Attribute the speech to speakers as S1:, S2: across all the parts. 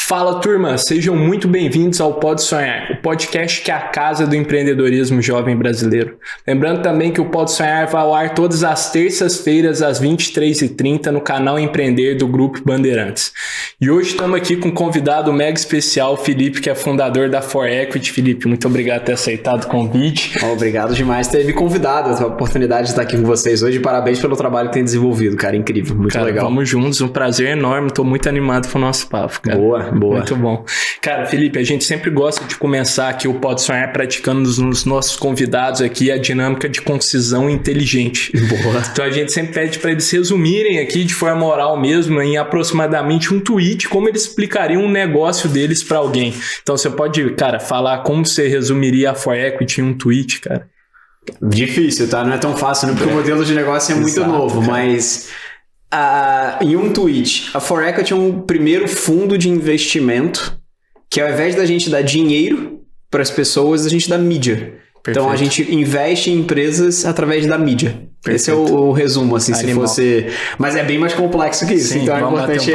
S1: Fala, turma, sejam muito bem-vindos ao Pode Sonhar, o podcast que é a casa do empreendedorismo jovem brasileiro. Lembrando também que o Pode Sonhar vai ao ar todas as terças-feiras às 23h30 no canal Empreender do Grupo Bandeirantes. E hoje estamos aqui com um convidado mega especial, o Felipe, que é fundador da For Equity. Felipe, muito obrigado por ter aceitado o convite.
S2: Obrigado demais por ter me convidado, a oportunidade de estar aqui com vocês hoje. Parabéns pelo trabalho que tem desenvolvido, cara, incrível, muito legal.
S1: Vamos juntos, um prazer enorme, estou muito animado com o nosso papo, cara.
S2: Boa.
S1: Muito bom. Cara, Felipe, a gente sempre gosta de começar aqui o Pode Sonhar praticando nos nossos convidados aqui a dinâmica de concisão inteligente.
S2: Boa.
S1: Então a gente sempre pede para eles resumirem aqui de forma oral mesmo, em aproximadamente um tweet, como eles explicariam um negócio deles para alguém. Então você pode, cara, falar como você resumiria a For Equity em um tweet, cara?
S2: Difícil, tá? Não é tão fácil, né? Porque o modelo de negócio é muito novo, cara. Mas... em um tweet, a For Equity é um primeiro fundo de investimento que ao invés da gente dar dinheiro para as pessoas, a gente dá mídia. Perfeito. Então a gente investe em empresas através da mídia. Perfeito. Esse é o resumo, assim, se fosse... Mas é bem mais complexo que isso. Sim, então é importante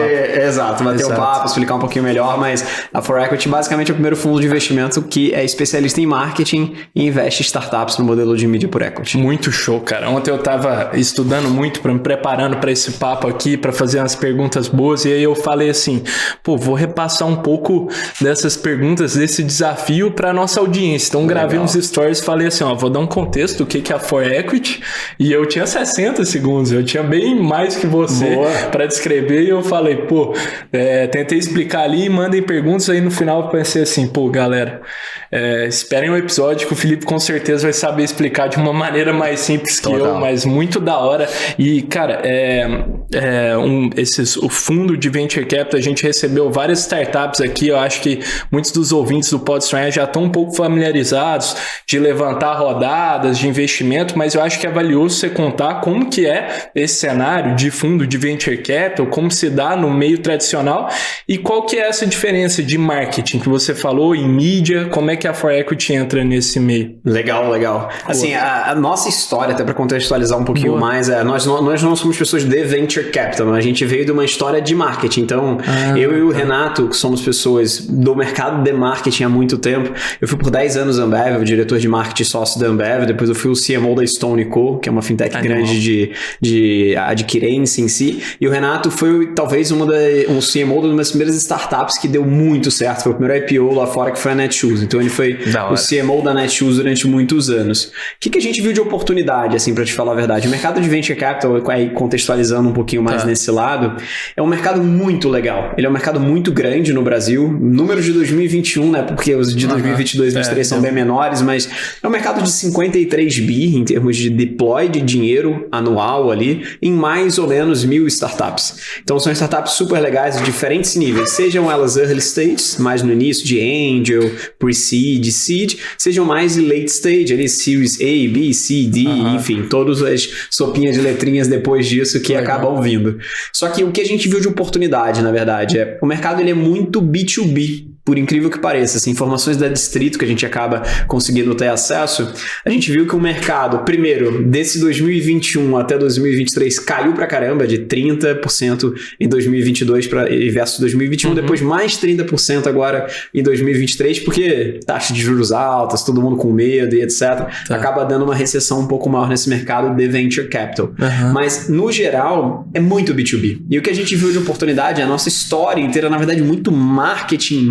S2: bater um papo, explicar um pouquinho melhor, mas a For Equity basicamente é o primeiro fundo de investimento que é especialista em marketing e investe em startups no modelo de mídia por equity.
S1: Muito show, cara. Ontem eu tava estudando muito, me preparando para esse papo aqui, para fazer umas perguntas boas, e aí eu falei assim, vou repassar um pouco dessas perguntas, desse desafio para nossa audiência. Então gravei uns stories e falei assim, vou dar um contexto do que é a For Equity, e eu tinha 60 segundos, eu tinha bem mais que você para descrever, e eu falei, tentei explicar ali, mandem perguntas, aí no final eu pensei assim, galera, esperem o episódio que o Felipe com certeza vai saber explicar de uma maneira mais simples que eu, mas muito da hora. E, cara, o fundo de Venture Capital, a gente recebeu várias startups aqui, eu acho que muitos dos ouvintes do Pode Sonhar já estão um pouco familiarizados de levantar rodadas de investimento, mas eu acho que é valioso você contar como que é esse cenário de fundo de Venture Capital, como se dá no meio tradicional e qual que é essa diferença de marketing que você falou em mídia, como é que a For Equity entra nesse meio?
S2: Legal. Assim, a nossa história, até para contextualizar um pouquinho mais, nós não somos pessoas de Venture Capital, a gente veio de uma história de marketing, então eu e o Renato, que somos pessoas do mercado de marketing há muito tempo, eu fui por 10 anos da Ambev, o diretor de marketing sócio da Ambev, depois eu fui o CMO da Stone Co, que é uma fintech grande de adquirência em si, e o Renato foi talvez um CMO de uma das primeiras startups que deu muito certo, foi o primeiro IPO lá fora que foi a Netshoes, então ele foi o CMO da Netshoes durante muitos anos. O que a gente viu de oportunidade, assim, para te falar a verdade? O mercado de Venture Capital, aí contextualizando um pouquinho mais nesse lado, é um mercado muito legal, ele é um mercado muito grande no Brasil, números de 2021, né, porque os de 2022 e 2023 são bem menores, mas é um mercado de 53 bi em termos de deploy de dinheiro anual ali, em mais ou menos 1.000 startups. Então são startups super legais de diferentes níveis, sejam elas early stage, mais no início de angel, pre-seed, seed, sejam mais late stage, ali series A, B, C, D, enfim, todas as sopinhas de letrinhas depois disso que acabam vindo. Só que o que a gente viu de oportunidade, na verdade, o mercado ele é muito B2B, por incrível que pareça, as informações da Distrito que a gente acaba conseguindo ter acesso, a gente viu que o mercado, primeiro, desse 2021 até 2023 caiu pra caramba, de 30% em 2022 versus 2021, depois mais 30% agora em 2023, porque taxa de juros altas, todo mundo com medo e etc. Acaba dando uma recessão um pouco maior nesse mercado de Venture Capital. Mas, no geral, é muito B2B. E o que a gente viu de oportunidade, a nossa história inteira, na verdade, muito marketing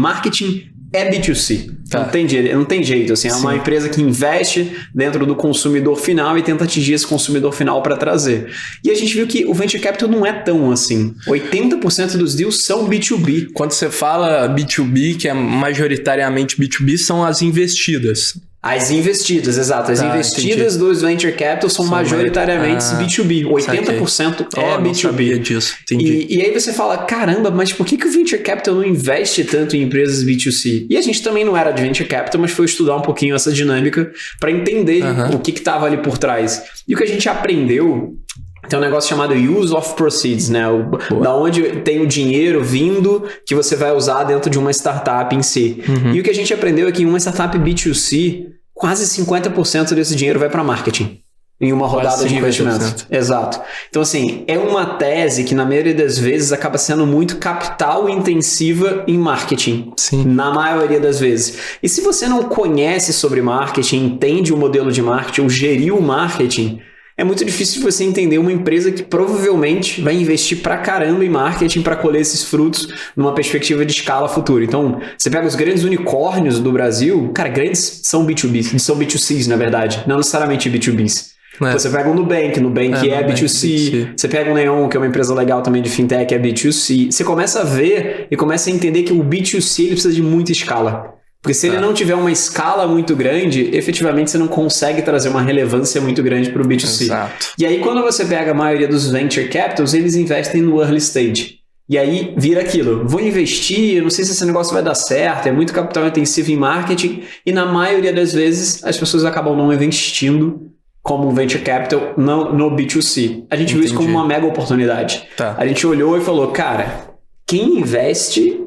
S2: é B2C. Não tem jeito, assim, é uma empresa que investe dentro do consumidor final e tenta atingir esse consumidor final para trazer. E a gente viu que o Venture Capital não é tão assim. 80% dos deals são B2B.
S1: Quando você fala B2B, que é majoritariamente B2B, são as investidas.
S2: As investidas, exato. As investidas dos Venture Capital são majoritariamente B2B. 80% é B2B.
S1: Não sabia disso.
S2: E aí você fala, caramba, mas por que o Venture Capital não investe tanto em empresas B2C? E a gente também não era de Venture Capital, mas foi estudar um pouquinho essa dinâmica para entender o que estava ali por trás. E o que a gente aprendeu... Tem um negócio chamado Use of Proceeds, né? Da onde tem o dinheiro vindo que você vai usar dentro de uma startup em si. E o que a gente aprendeu é que em uma startup B2C, quase 50% desse dinheiro vai para marketing. em uma rodada de investimento. Exato. Então, assim, é uma tese que, na maioria das vezes, acaba sendo muito capital intensiva em marketing.
S1: Sim.
S2: Na maioria das vezes. E se você não conhece sobre marketing, entende o modelo de marketing, ou gerir o marketing, é muito difícil de você entender uma empresa que provavelmente vai investir pra caramba em marketing para colher esses frutos numa perspectiva de escala futura. Então, você pega os grandes unicórnios do Brasil, cara, grandes são B2B, são B2Cs, na verdade, não necessariamente B2Bs. Você pega o Nubank é B2C. Você pega o Neon, que é uma empresa legal também de fintech, é B2C. Você começa a ver e começa a entender que o B2C ele precisa de muita escala. Porque se ele não tiver uma escala muito grande, efetivamente você não consegue trazer uma relevância muito grande para o B2C.
S1: Exato.
S2: E aí quando você pega a maioria dos venture capitals, eles investem no early stage. E aí vira aquilo, vou investir, eu não sei se esse negócio vai dar certo, é muito capital intensivo em marketing, e na maioria das vezes as pessoas acabam não investindo como venture capital no B2C. A gente viu isso como uma mega oportunidade. A gente olhou e falou, cara, quem investe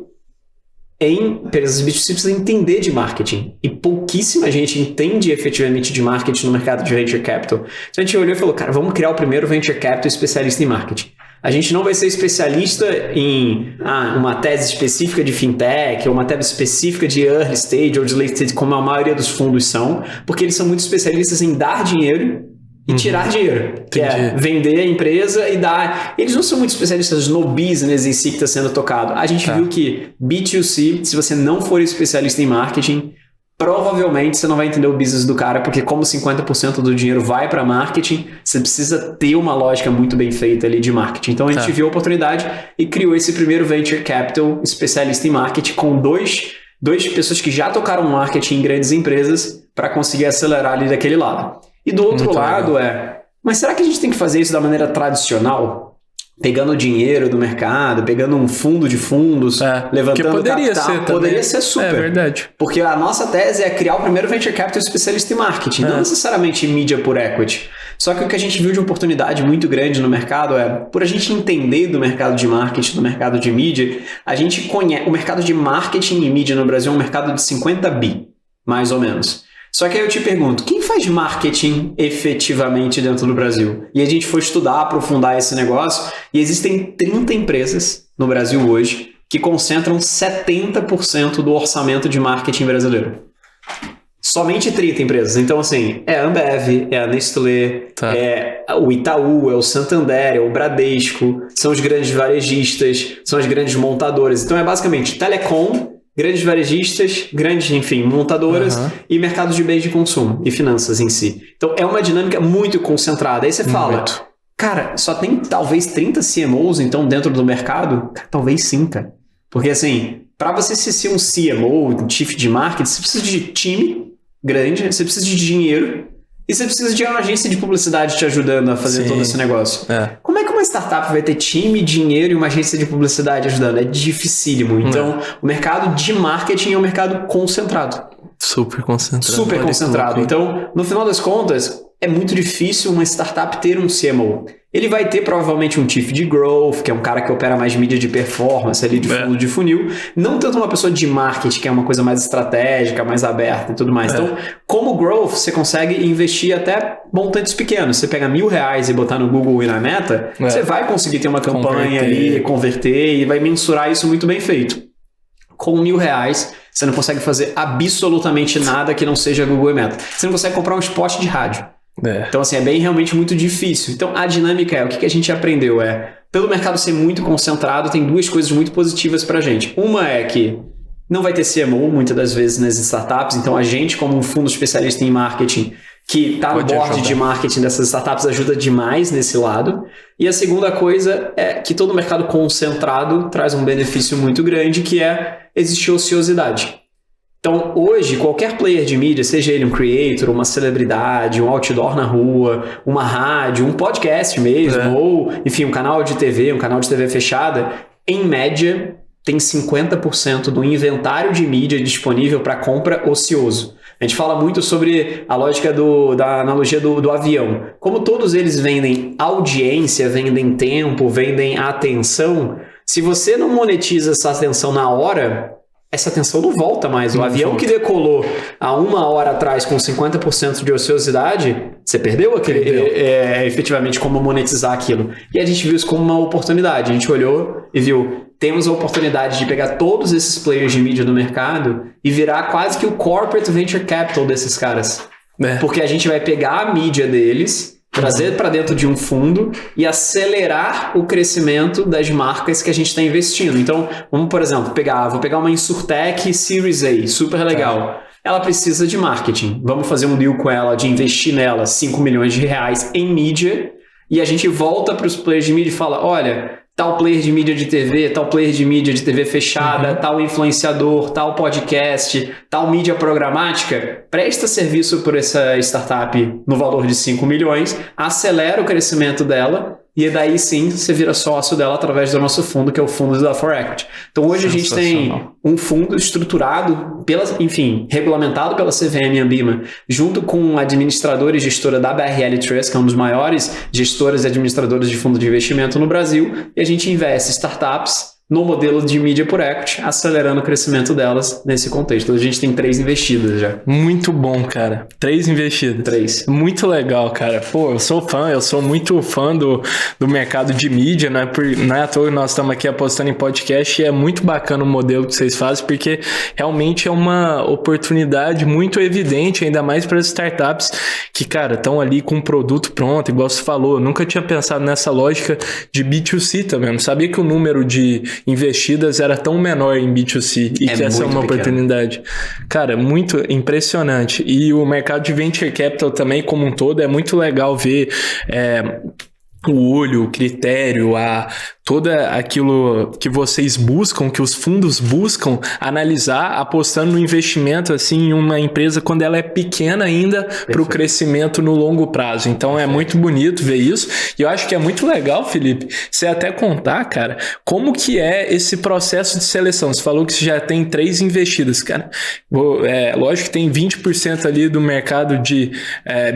S2: em empresas B2C precisa entender de marketing. E pouquíssima gente entende efetivamente de marketing no mercado de venture capital. Então a gente olhou e falou, cara, vamos criar o primeiro venture capital especialista em marketing. A gente não vai ser especialista em uma tese específica de fintech, ou uma tese específica de early stage ou de late stage, como a maioria dos fundos são, porque eles são muito especialistas em dar dinheiro e tirar dinheiro, que é vender a empresa e dar... Eles não são muito especialistas no business em si que está sendo tocado. A gente viu que B2C, se você não for especialista em marketing, provavelmente você não vai entender o business do cara, porque como 50% do dinheiro vai para marketing, você precisa ter uma lógica muito bem feita ali de marketing. Então a gente viu a oportunidade e criou esse primeiro venture capital especialista em marketing com duas pessoas que já tocaram marketing em grandes empresas para conseguir acelerar ali daquele lado. E do outro lado mas será que a gente tem que fazer isso da maneira tradicional? Pegando dinheiro do mercado, pegando um fundo de fundos, levantando capital. Poderia ser super.
S1: É verdade.
S2: Porque a nossa tese é criar o primeiro venture capital especialista em marketing, não necessariamente em mídia por equity. Só que o que a gente viu de oportunidade muito grande no mercado por a gente entender do mercado de marketing, do mercado de mídia, a gente conhece... O mercado de marketing e mídia no Brasil é um mercado de 50 bi, mais ou menos. Só que aí eu te pergunto, quem faz marketing efetivamente dentro do Brasil? E a gente foi estudar, aprofundar esse negócio, e existem 30 empresas no Brasil hoje que concentram 70% do orçamento de marketing brasileiro. Somente 30 empresas. Então, assim, é a Ambev, é a Nestlé, é o Itaú, é o Santander, é o Bradesco, são os grandes varejistas, são as grandes montadoras. Então, é basicamente telecom, grandes varejistas, grandes, enfim, montadoras e mercados de bens de consumo e finanças em si. Então, é uma dinâmica muito concentrada. Aí você fala, cara, só tem talvez 30 CMOs, então, dentro do mercado? Talvez sim, cara. Porque, assim, para você ser um CMO, um chief de marketing, você precisa de time grande, você precisa de dinheiro e você precisa de uma agência de publicidade te ajudando a fazer todo esse negócio. Como é que uma startup vai ter time, dinheiro e uma agência de publicidade ajudando? É dificílimo. Então, o mercado de marketing é um mercado concentrado.
S1: Super concentrado.
S2: Super concentrado. Então, no final das contas, é muito difícil uma startup ter um CMO. Ele vai ter provavelmente um chief de growth, que é um cara que opera mais mídia de performance ali de fundo de funil. Não tanto uma pessoa de marketing, que é uma coisa mais estratégica, mais aberta e tudo mais. Então, como growth, você consegue investir até montantes pequenos. Você pega R$1.000 e botar no Google e na Meta, você vai conseguir ter uma campanha ali, converter e vai mensurar isso muito bem feito. Com R$1.000, você não consegue fazer absolutamente nada que não seja Google e Meta. Você não consegue comprar um spot de rádio. Então, assim, é bem realmente muito difícil. Então, a dinâmica o que a gente aprendeu pelo mercado ser muito concentrado, tem duas coisas muito positivas pra gente. Uma é que não vai ter CMO, muitas das vezes, nas startups. Então, a gente, como um fundo especialista em marketing, que está no board de marketing dessas startups, ajuda demais nesse lado. E a segunda coisa é que todo mercado concentrado traz um benefício muito grande, que existir ociosidade. Então, hoje, qualquer player de mídia, seja ele um creator, uma celebridade, um outdoor na rua, uma rádio, um podcast mesmo, ou, enfim, um canal de TV fechada, em média, tem 50% do inventário de mídia disponível para compra ocioso. A gente fala muito sobre a lógica da analogia do avião. Como todos eles vendem audiência, vendem tempo, vendem atenção, se você não monetiza essa atenção na hora, essa atenção não volta mais. O avião que decolou há 1 hora atrás com 50% de ociosidade, você perdeu efetivamente como monetizar aquilo. E a gente viu isso como uma oportunidade. A gente olhou e viu, temos a oportunidade de pegar todos esses players de mídia do mercado e virar quase que o corporate venture capital desses caras. Porque a gente vai pegar a mídia deles, trazer para dentro de um fundo e acelerar o crescimento das marcas que a gente está investindo. Então, vamos, por exemplo, vou pegar uma Insurtech Series A, super legal. Ela precisa de marketing. Vamos fazer um deal com ela de investir nela 5 milhões de reais em mídia e a gente volta para os players de mídia e fala, olha, tal player de mídia de TV, tal player de mídia de TV fechada, tal influenciador, tal podcast, tal mídia programática, presta serviço por essa startup no valor de 5 milhões, acelera o crescimento dela e daí sim você vira sócio dela através do nosso fundo, que é o fundo da For Equity. Então hoje a gente tem um fundo estruturado, regulamentado pela CVM e Ambima, junto com a administradora e gestora da BRL Trust, que é um dos maiores gestores e administradores de fundo de investimento no Brasil, e a gente investe em startups no modelo de mídia por equity, acelerando o crescimento delas nesse contexto. A gente tem 3 investidas já.
S1: Muito bom, cara. 3 investidas.
S2: 3.
S1: Muito legal, cara. Pô, eu sou muito fã do mercado de mídia, né? Não é à toa que nós estamos aqui apostando em podcast e é muito bacana o modelo que vocês fazem, porque realmente é uma oportunidade muito evidente, ainda mais para as startups que, cara, estão ali com um produto pronto, igual você falou. Eu nunca tinha pensado nessa lógica de B2C também. Não sabia que o número de investidas era tão menor em B2C e que essa é uma oportunidade. Cara, muito impressionante. E o mercado de Venture Capital também, como um todo, é muito legal ver o olho, o critério, todo aquilo que vocês buscam, que os fundos buscam analisar, apostando no investimento assim, em uma empresa quando ela é pequena ainda para o crescimento no longo prazo. Então é muito bonito ver isso. E eu acho que é muito legal, Felipe, você até contar, cara, como que é esse processo de seleção. Você falou que você já tem 3 investidas, cara. Lógico que tem 20% ali do mercado de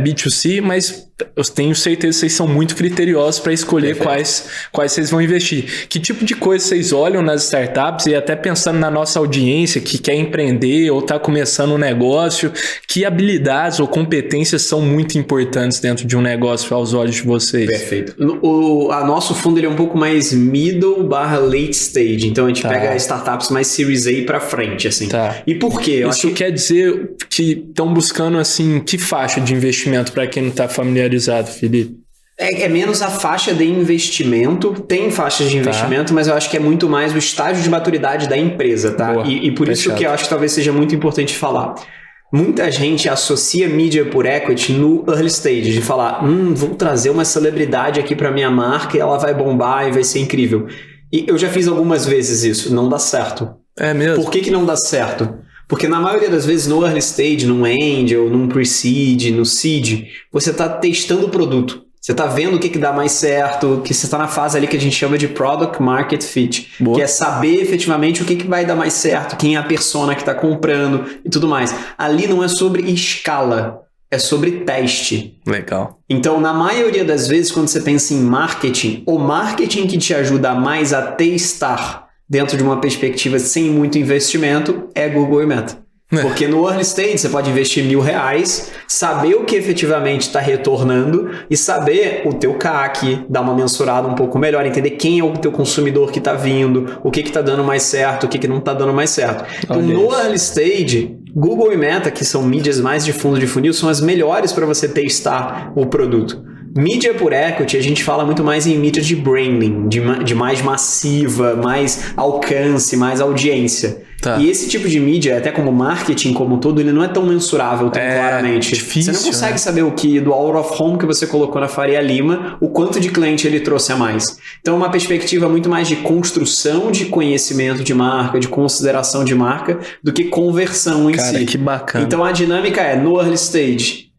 S1: B2C, mas eu tenho certeza que vocês são muito criteriosos para escolher quais vocês vão investir. Que tipo de coisa vocês olham nas startups e até pensando na nossa audiência que quer empreender ou está começando um negócio, que habilidades ou competências são muito importantes dentro de um negócio aos olhos de vocês?
S2: Perfeito. O nosso fundo ele é um pouco mais middle/late stage, então a gente pega startups mais Series A para frente, assim. E por quê?
S1: Isso quer dizer que estão buscando, assim, que faixa de investimento para quem não está familiarizado, Felipe?
S2: É menos a faixa de investimento, tem faixas de investimento, mas eu acho que é muito mais o estágio de maturidade da empresa, tá?
S1: Boa,
S2: e por isso que eu acho que talvez seja muito importante falar. Muita gente associa mídia por equity no early stage, de falar, vou trazer uma celebridade aqui para minha marca e ela vai bombar e vai ser incrível. E eu já fiz algumas vezes isso, não dá certo.
S1: É mesmo?
S2: Por que não dá certo? Porque na maioria das vezes no early stage, num angel, num pre-seed, no seed, você está testando o produto. Você está vendo o que dá mais certo, que você está na fase ali que a gente chama de Product Market Fit, que é saber efetivamente o que vai dar mais certo, quem é a persona que está comprando e tudo mais. Ali não é sobre escala, é sobre teste.
S1: Legal.
S2: Então, na maioria das vezes, quando você pensa em marketing, o marketing que te ajuda mais a testar dentro de uma perspectiva sem muito investimento é Google e Meta. Porque no early stage você pode investir R$1.000, saber o que efetivamente está retornando e saber o teu CAC, dar uma mensurada um pouco melhor, entender quem é o teu consumidor que está vindo, o que está dando mais certo, o que não está dando mais certo. Então, no early stage, Google e Meta, que são mídias mais de fundo de funil, são as melhores para você testar o produto. Mídia por equity, a gente fala muito mais em mídia de branding, de mais massiva, mais alcance, mais audiência. E esse tipo de mídia, até como marketing como um todo, ele não é tão mensurável tão claramente.
S1: Difícil,
S2: você não consegue saber o que do out of home que você colocou na Faria Lima, o quanto de cliente ele trouxe a mais. Então, uma perspectiva muito mais de construção de conhecimento de marca, de consideração de marca, do que conversão em si.
S1: Cara, que bacana.
S2: Então, a dinâmica é, no early stage,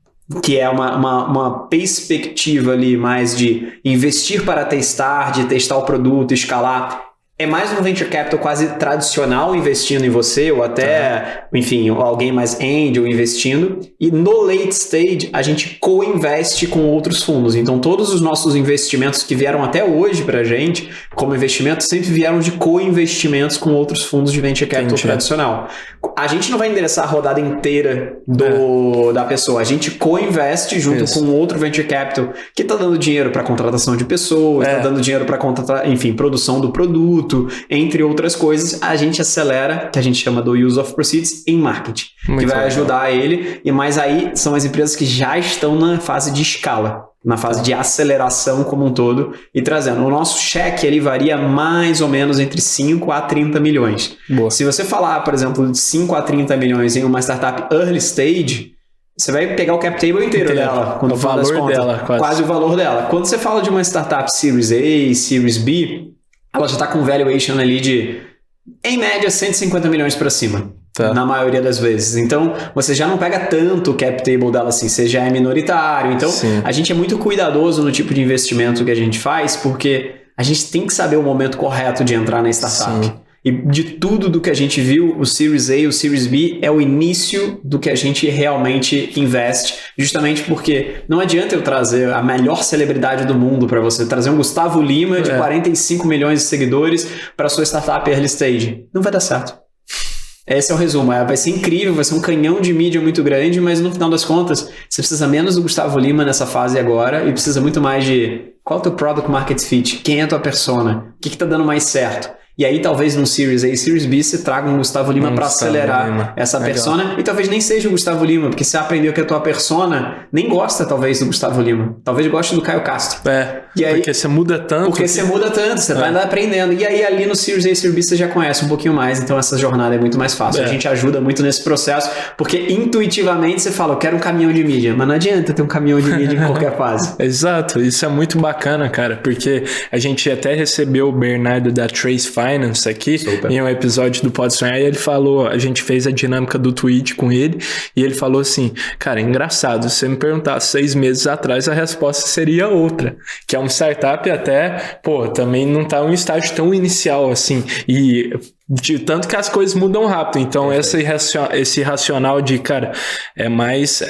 S2: que é uma perspectiva ali mais de investir para testar, de testar o produto, escalar, é mais um venture capital quase tradicional investindo em você, ou até, enfim, alguém mais angel investindo. E no late stage, a gente co-investe com outros fundos. Então, todos os nossos investimentos que vieram até hoje pra gente, como investimento, sempre vieram de co-investimentos com outros fundos de venture capital tradicional. A gente não vai endereçar a rodada inteira da pessoa. A gente co-investe junto com outro venture capital que tá dando dinheiro para contratação de pessoas, tá dando dinheiro para contratar, enfim, produção do produto, entre outras coisas. A gente acelera, que a gente chama do use of proceeds, em marketing, que vai ajudar ele. E mais aí são as empresas que já estão na fase de escala, na fase de aceleração como um todo e trazendo. O nosso cheque, ele varia mais ou menos entre 5 a 30 milhões.
S1: Boa.
S2: Se você falar, por exemplo, de 5 a 30 milhões em uma startup early stage, você vai pegar o cap table inteiro dela. Quando
S1: o valor dela,
S2: quase o valor dela. Quando você fala de uma startup Series A, Series B, ela já está com valuation ali de, em média, 150 milhões para cima. Na maioria das vezes. Então, você já não pega tanto o cap table dela assim, você já é minoritário. Então, a gente é muito cuidadoso no tipo de investimento que a gente faz, porque a gente tem que saber o momento correto de entrar na startup. Sim. E de tudo do que a gente viu, o Series A e o Series B é o início do que a gente realmente investe, justamente porque não adianta eu trazer a melhor celebridade do mundo para você, trazer um Gustavo Lima de 45 milhões de seguidores para sua startup early stage. Não vai dar certo. Esse é o resumo. Vai ser incrível, vai ser um canhão de mídia muito grande, mas no final das contas, você precisa menos do Gustavo Lima nessa fase agora e precisa muito mais de qual é o teu product market fit, quem é a tua persona, o que tá dando mais certo. E aí, talvez no Series A e Series B, você traga um Gustavo Lima para acelerar essa persona. E talvez nem seja o Gustavo Lima, porque você aprendeu que a tua persona nem gosta, talvez, do Gustavo Lima. Talvez goste do Caio Castro.
S1: E aí, porque você muda tanto.
S2: Você vai andar aprendendo. E aí, ali no Series A e Series B, você já conhece um pouquinho mais. Então, essa jornada é muito mais fácil. A gente ajuda muito nesse processo, porque intuitivamente você fala, eu quero um caminhão de mídia. Mas não adianta ter um caminhão de mídia em qualquer fase.
S1: Exato. Isso é muito bacana, cara, porque a gente até recebeu o Bernardo da Trace Finance aqui, em um episódio do Pode Sonhar, e ele falou, a gente fez a dinâmica do tweet com ele, e ele falou assim, cara, é engraçado, se você me perguntasse 6 meses atrás, a resposta seria outra, que é um startup até, também não tá em um estágio tão inicial assim, e de tanto que as coisas mudam rápido, então esse racional de, cara, é mais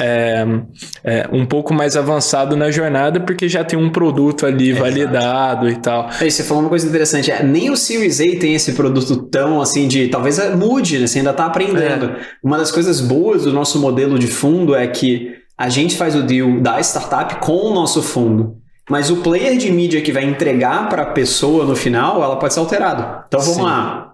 S1: um pouco mais avançado na jornada, porque já tem um produto ali validado e tal.
S2: Você falou uma coisa interessante, nem o Series A tem esse produto tão assim de, talvez mude, né? Você ainda tá aprendendo. Uma das coisas boas do nosso modelo de fundo é que a gente faz o deal da startup com o nosso fundo. Mas o player de mídia que vai entregar para a pessoa no final, ela pode ser alterado. Então vamos lá.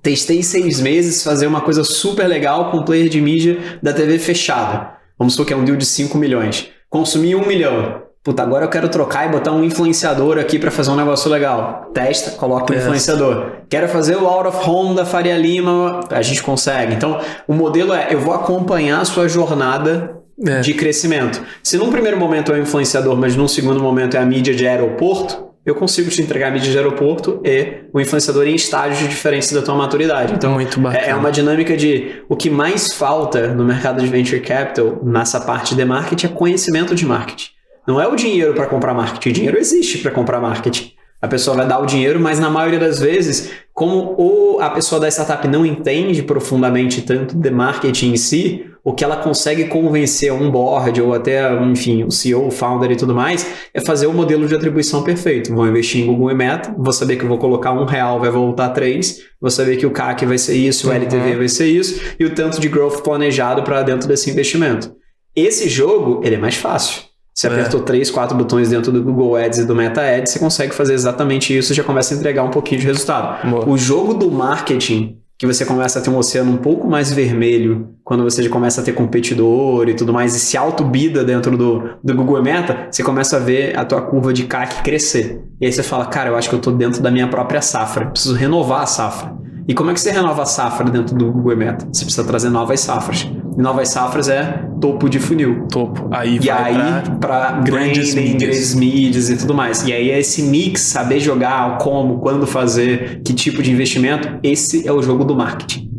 S2: Testei 6 meses, fazer uma coisa super legal com um player de mídia da TV fechada. Vamos supor que é um deal de 5 milhões. Consumi 1 milhão. Puta, agora eu quero trocar e botar um influenciador aqui para fazer um negócio legal. Testa, coloca o influenciador. Quero fazer o out of home da Faria Lima, a gente consegue. Então, o modelo eu vou acompanhar a sua jornada de crescimento. Se num primeiro momento é o influenciador, mas num segundo momento é a mídia de aeroporto, eu consigo te entregar a mídia de aeroporto e o influenciador em estágios diferentes da tua maturidade. Então,
S1: muito bacana.
S2: É uma dinâmica de o que mais falta no mercado de venture capital, nessa parte de marketing, é conhecimento de marketing. Não é o dinheiro para comprar marketing. O dinheiro existe para comprar marketing. A pessoa vai dar o dinheiro, mas na maioria das vezes, como a pessoa da startup não entende profundamente tanto de marketing em si, o que ela consegue convencer um board ou até, enfim, o CEO, o founder e tudo mais, é fazer o modelo de atribuição perfeito. Vou investir em Google e Meta, vou saber que eu vou colocar R$1, vai voltar 3, vou saber que o CAC vai ser isso, o LTV vai ser isso, e o tanto de growth planejado para dentro desse investimento. Esse jogo, ele é mais fácil. Você apertou 3, 4 botões dentro do Google Ads e do Meta Ads, você consegue fazer exatamente isso e já começa a entregar um pouquinho de resultado. Boa. O jogo do marketing, que você começa a ter um oceano um pouco mais vermelho, quando você já começa a ter competidor e tudo mais, e se auto-bida dentro do Google e Meta, você começa a ver a tua curva de CAC crescer. E aí você fala, cara, eu acho que eu tô dentro da minha própria safra, preciso renovar a safra. E como é que você renova a safra dentro do Google e Meta? Você precisa trazer novas safras. E novas safras é topo de funil.
S1: Topo. Aí vai para
S2: grandes mídias e tudo mais. E aí é esse mix, saber jogar, como, quando fazer, que tipo de investimento, esse é o jogo do marketing.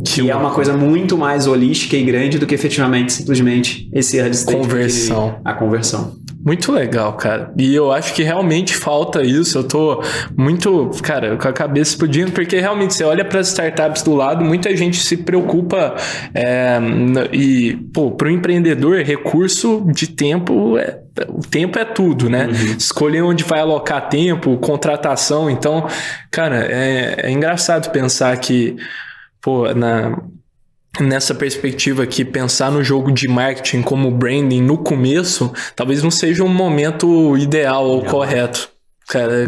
S2: Que é uma coisa muito mais holística e grande do que efetivamente, simplesmente, esse early stage.
S1: Conversão.
S2: A conversão.
S1: Muito legal, cara. E eu acho que realmente falta isso. Eu tô muito, cara, com a cabeça explodindo, porque realmente você olha para as startups do lado, muita gente se preocupa e, pô, para o empreendedor, recurso de tempo o tempo é tudo, né? Escolher onde vai alocar tempo, contratação. Então, cara, é engraçado pensar que, pô, nessa perspectiva aqui, pensar no jogo de marketing como branding no começo, talvez não seja um momento ideal ou correto. Cara,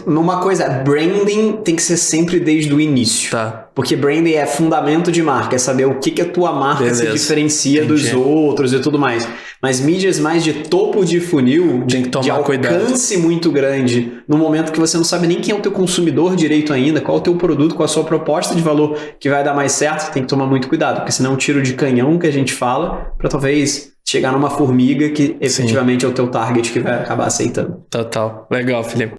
S2: numa coisa, branding tem que ser sempre desde o início.
S1: Tá.
S2: Porque branding é fundamento de marca, é saber o que a tua marca se diferencia dos outros e tudo mais. Mas mídias mais de topo de funil, de alcance muito grande, no momento que você não sabe nem quem é o teu consumidor direito ainda, qual é o teu produto, qual a sua proposta de valor que vai dar mais certo, tem que tomar muito cuidado, porque senão é um tiro de canhão que a gente fala, para talvez chegar numa formiga que efetivamente é o teu target que vai acabar aceitando.
S1: Total. Legal, Felipe.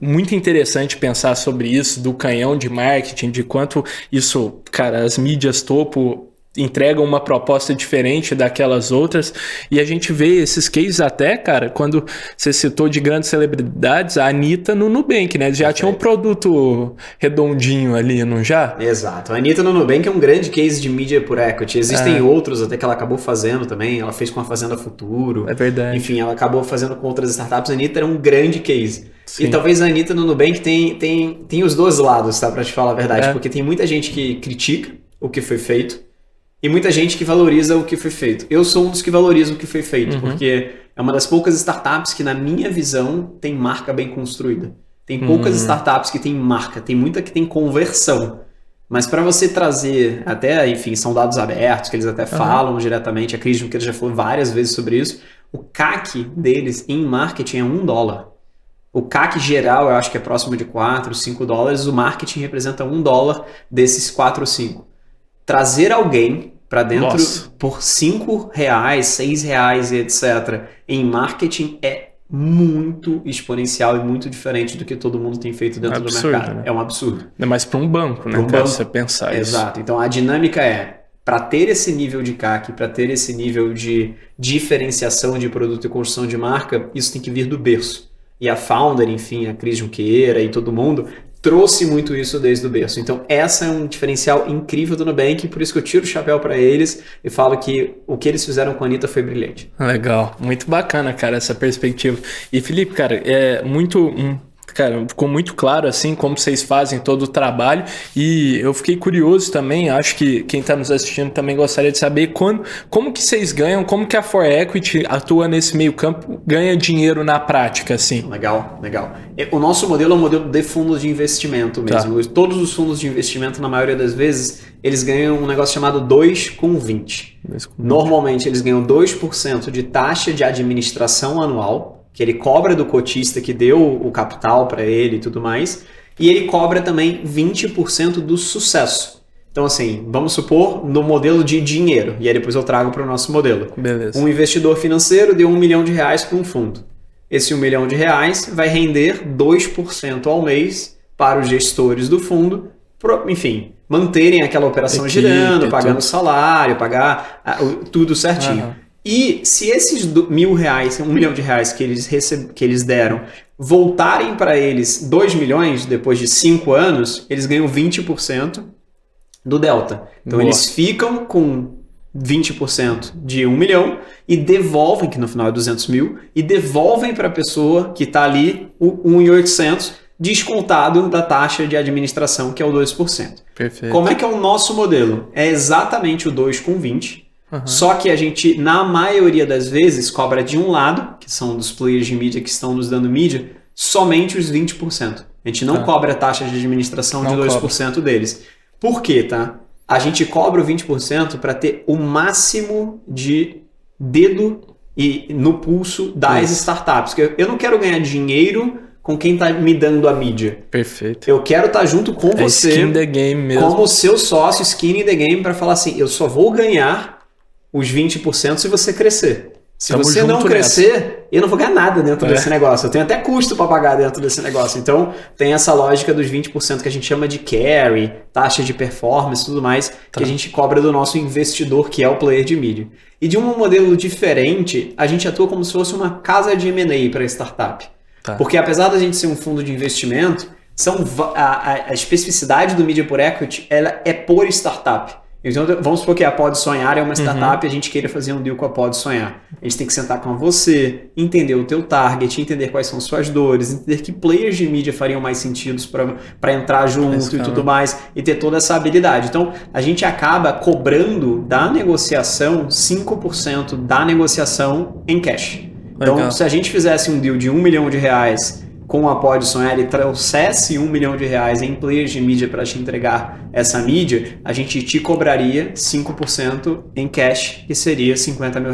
S1: Muito interessante pensar sobre isso, do canhão de marketing, de quanto isso, cara, as mídias topo entregam uma proposta diferente daquelas outras, e a gente vê esses cases até, cara, quando você citou de grandes celebridades, a Anitta no Nubank, né? Já tinha um produto redondinho ali, não já?
S2: Exato. A Anitta no Nubank é um grande case de mídia por equity. Existem outros até que ela acabou fazendo também, ela fez com a Fazenda Futuro.
S1: É verdade.
S2: Enfim, ela acabou fazendo com outras startups. A Anitta era um grande case.
S1: Sim.
S2: E talvez a Anitta no Nubank tem os dois lados, tá? Pra te falar a verdade. Porque tem muita gente que critica o que foi feito, e muita gente que valoriza o que foi feito. Eu sou um dos que valoriza o que foi feito, porque é uma das poucas startups que, na minha visão, tem marca bem construída. Tem poucas startups que tem marca, tem muita que tem conversão. Mas para você trazer, até, enfim, são dados abertos, que eles até falam diretamente, a Cris Junqueira já falou várias vezes sobre isso, o CAC deles em marketing é $1. O CAC geral, eu acho que é próximo de $4, $5, o marketing representa $1 desses 4 ou 5. Trazer alguém para dentro por R$5, R$6 e etc. em marketing é muito exponencial e muito diferente do que todo mundo tem feito dentro do mercado. Né? É um absurdo.
S1: É mais para um banco, né? Para você pensar isso.
S2: Exato. Então a dinâmica é, para ter esse nível de CAC, para ter esse nível de diferenciação de produto e construção de marca, isso tem que vir do berço. E a founder, enfim, a Cris Junqueira e todo mundo trouxe muito isso desde o berço. Então, essa é um diferencial incrível do Nubank, por isso que eu tiro o chapéu para eles e falo que o que eles fizeram com a Anitta foi brilhante.
S1: Legal. Muito bacana, cara, essa perspectiva. E, Felipe, cara, Cara, ficou muito claro, assim, como vocês fazem todo o trabalho, e eu fiquei curioso também, acho que quem está nos assistindo também gostaria de saber como que vocês ganham, como que a For Equity atua nesse meio campo, ganha dinheiro na prática, assim.
S2: Legal. O nosso modelo é um modelo de fundos de investimento mesmo. Tá. Todos os fundos de investimento, na maioria das vezes, eles ganham um negócio chamado 2,20. Normalmente, eles ganham 2% de taxa de administração anual, que ele cobra do cotista que deu o capital para ele e tudo mais, e ele cobra também 20% do sucesso. Então, assim, vamos supor no modelo de dinheiro, e aí depois eu trago para o nosso modelo.
S1: Beleza.
S2: Um investidor financeiro deu R$1 milhão para um fundo. Esse R$1 milhão vai render 2% ao mês para os gestores do fundo, enfim, manterem aquela operação girando, pagando salário, pagar tudo certinho. E se esses R$1 milhão que eles deram voltarem para eles 2 milhões depois de 5 anos, eles ganham 20% do delta. Então eles ficam com 20% de 1 milhão e devolvem, que no final é 200 mil, e devolvem para a pessoa que está ali o 1.800 descontado da taxa de administração, que é o 2%.
S1: Perfeito.
S2: Como é que é o nosso modelo? É exatamente o 2,20. Só que a gente, na maioria das vezes, cobra de um lado, que são dos players de mídia que estão nos dando mídia, somente os 20%. A gente não cobra a taxa de administração de 2% deles. Por quê, tá? A gente cobra o 20% para ter o máximo de dedo no pulso das startups. Porque eu não quero ganhar dinheiro com quem está me dando a mídia.
S1: Perfeito.
S2: Eu quero estar junto com você,
S1: skin the game mesmo,
S2: como seu sócio, skin in the game, para falar assim, eu só vou ganhar os 20% se você crescer. Se você não crescer, eu não vou ganhar nada dentro desse negócio. Eu tenho até custo para pagar dentro desse negócio. Então, tem essa lógica dos 20% que a gente chama de carry, taxa de performance e tudo mais, que a gente cobra do nosso investidor, que é o player de mídia. E de um modelo diferente, a gente atua como se fosse uma casa de M&A para startup. Porque apesar da gente ser um fundo de investimento, a especificidade do Media por Equity ela é por startup. Então, vamos supor que a Pode Sonhar é uma startup e a gente queira fazer um deal com a Pode Sonhar. A gente tem que sentar com você, entender o teu target, entender quais são suas dores, entender que players de mídia fariam mais sentido para entrar junto e tudo mais, e ter toda essa habilidade. Então, a gente acaba cobrando da negociação 5% da negociação em cash. Então, se a gente fizesse um deal de R$1 milhão com a Pode Sonhar e trouxesse R$1 milhão em players de mídia para te entregar essa mídia, a gente te cobraria 5% em cash, que seria R$50 mil.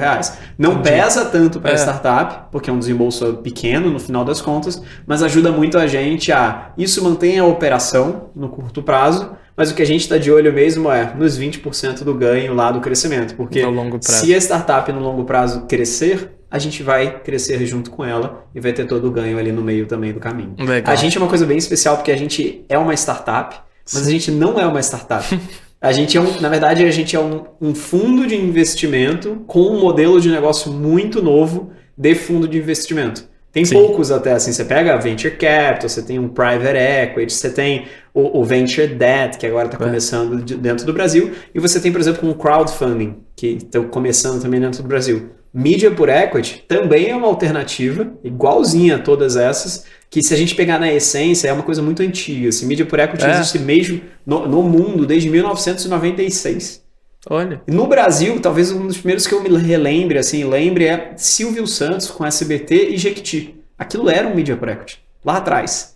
S2: Não pesa tanto para a startup, porque é um desembolso pequeno no final das contas, mas ajuda muito a gente isso mantém a operação no curto prazo, mas o que a gente está de olho mesmo é nos 20% do ganho lá do crescimento, porque se a startup no longo prazo crescer, a gente vai crescer junto com ela e vai ter todo o ganho ali no meio também do caminho. Legal. A gente é uma coisa bem especial porque a gente é uma startup, mas a gente não é uma startup. A gente na verdade, a gente é um fundo de investimento com um modelo de negócio muito novo de fundo de investimento. Tem poucos até, assim, você pega a Venture Capital, você tem um Private Equity, você tem o Venture Debt, que agora está começando dentro do Brasil, e você tem, por exemplo, um Crowdfunding, que está começando também dentro do Brasil. Mídia por Equity também é uma alternativa, igualzinha a todas essas, que se a gente pegar na essência, é uma coisa muito antiga. Assim, Mídia por Equity existe mesmo no mundo desde 1996.
S1: Olha.
S2: No Brasil, talvez um dos primeiros que eu me relembre, é Silvio Santos com SBT e Jequiti. Aquilo era um Media por Equity, lá atrás.